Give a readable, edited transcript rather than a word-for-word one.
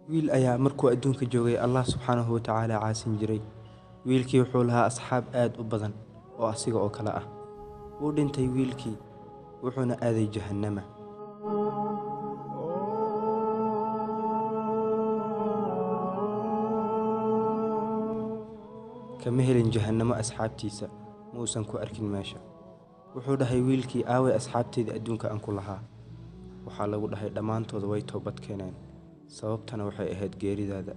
wiil ayaa markuu adduunka joogay Allah subxaanahu wa tacaala caasin jiray. Wiilkii wuxuu lahaa asxaab aad u badan oo asiga oo kale ah. Wuu dhintay wiilkii, wuxuuna aaday jahannama. Kama helin jahannamo asxaabtiisa, ma uusan ku arkin meesha. Wuxuu dhahay wiilkii, aaway asxaabteydii adduunka aan ku lahaa. Waxaa lagu dhahay dhammaantood way toobad keeneen, sababtana waxay ahayd geeridaada.